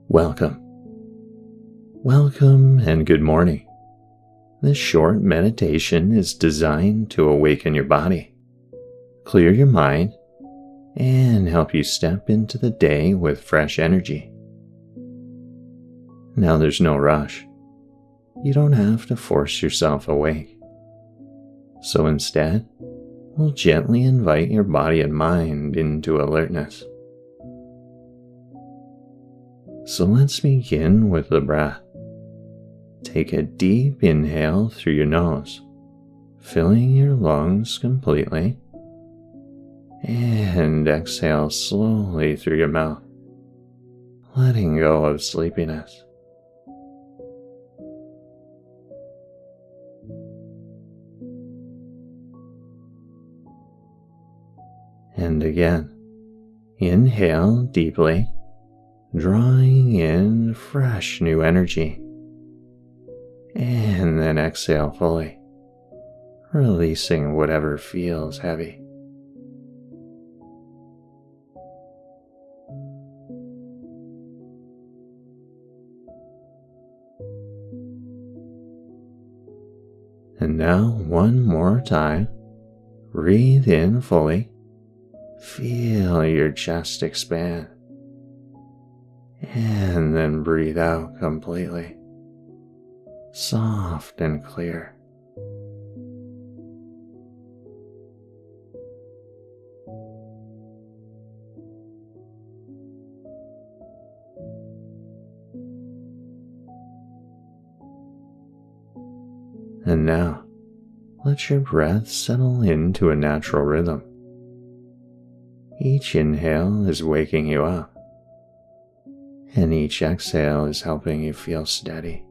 Welcome. Welcome and good morning. This short meditation is designed to awaken your body, clear your mind, and help you step into the day with fresh energy. Now there's no rush. You don't have to force yourself awake. So instead, we'll gently invite your body and mind into alertness. So let's begin with the breath. Take a deep inhale through your nose, filling your lungs completely, and exhale slowly through your mouth, letting go of sleepiness. And again, inhale deeply, drawing in fresh new energy. And then exhale fully, releasing whatever feels heavy. And now one more time, breathe in fully, feel your chest expand, and then breathe out completely, soft and clear. And now, let your breath settle into a natural rhythm. Each inhale is waking you up, and each exhale is helping you feel steady.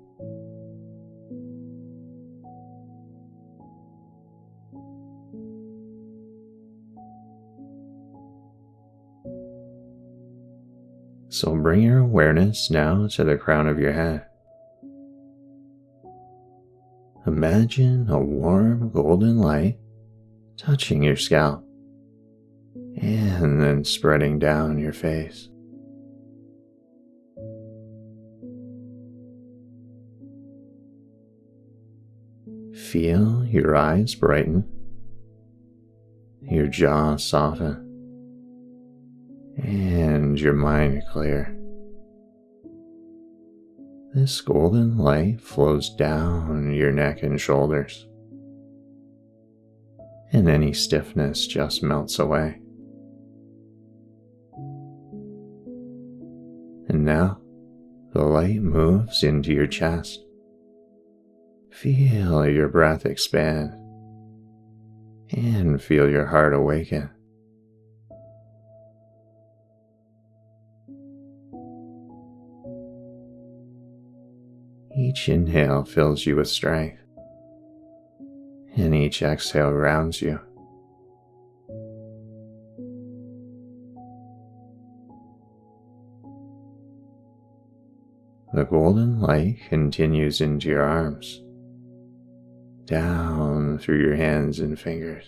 So bring your awareness now to the crown of your head. Imagine a warm golden light touching your scalp and then spreading down your face. Feel your eyes brighten, your jaw soften, and your mind clear. This golden light flows down your neck and shoulders, and any stiffness just melts away. And now, the light moves into your chest. Feel your breath expand, and feel your heart awaken. Each inhale fills you with strength, and each exhale grounds you. The golden light continues into your arms, down through your hands and fingers.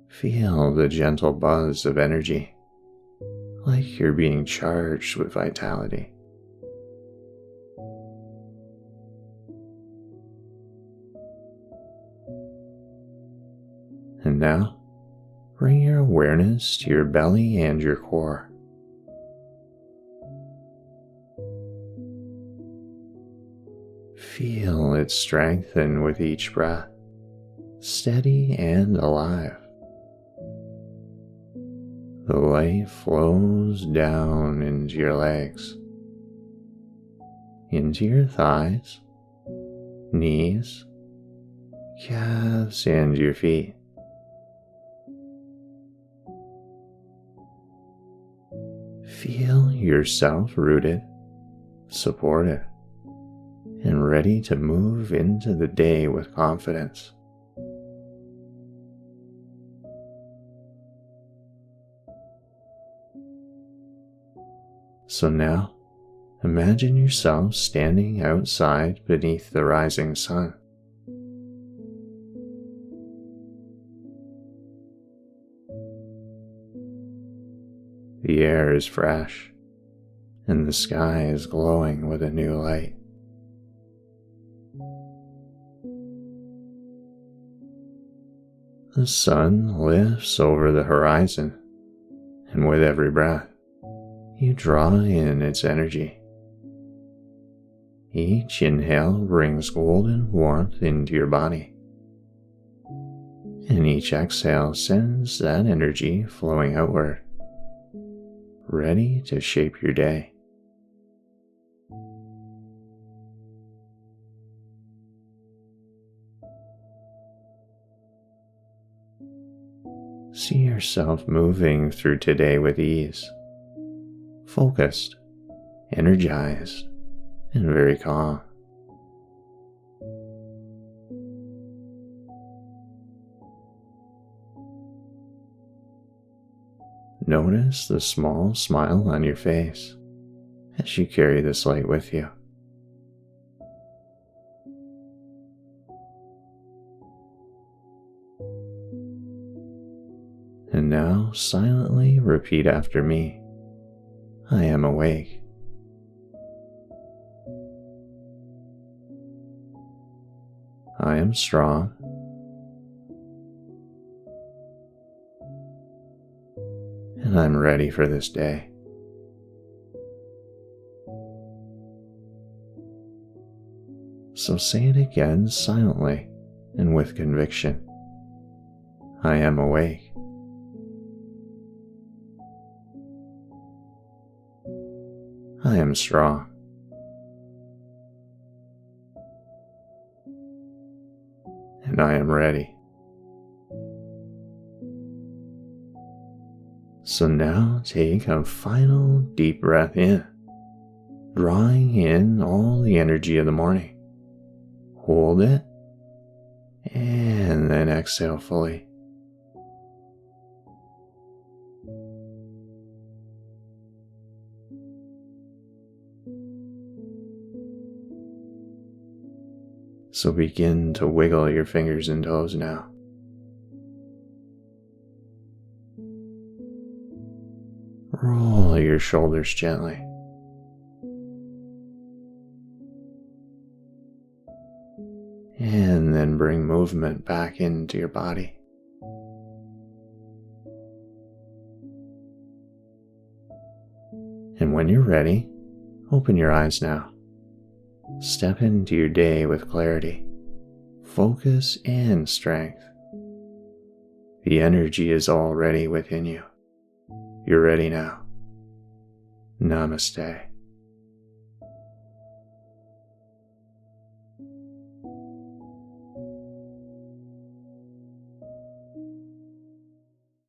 Feel the gentle buzz of energy, like you're being charged with vitality. And now, bring your awareness to your belly and your core. Feel it strengthen with each breath, steady and alive. The light flows down into your legs, into your thighs, knees, calves, and your feet. Feel yourself rooted, supported, and ready to move into the day with confidence. So now, imagine yourself standing outside beneath the rising sun. The air is fresh, and the sky is glowing with a new light. The sun lifts over the horizon, and with every breath, you draw in its energy. Each inhale brings golden warmth into your body, and each exhale sends that energy flowing outward, ready to shape your day. See yourself moving through today with ease, focused, energized, and very calm. Notice the small smile on your face as you carry this light with you. And now silently repeat after me. I am awake. I am strong. And I'm ready for this day. So say it again silently and with conviction. I am awake. I am strong. And I am ready. So now take a final deep breath in, drawing in all the energy of the morning. Hold it, and then exhale fully. So begin to wiggle your fingers and toes now. Roll your shoulders gently. And then bring movement back into your body. And when you're ready, open your eyes now. Step into your day with clarity, focus, and strength. The energy is already within you. You're ready now. Namaste.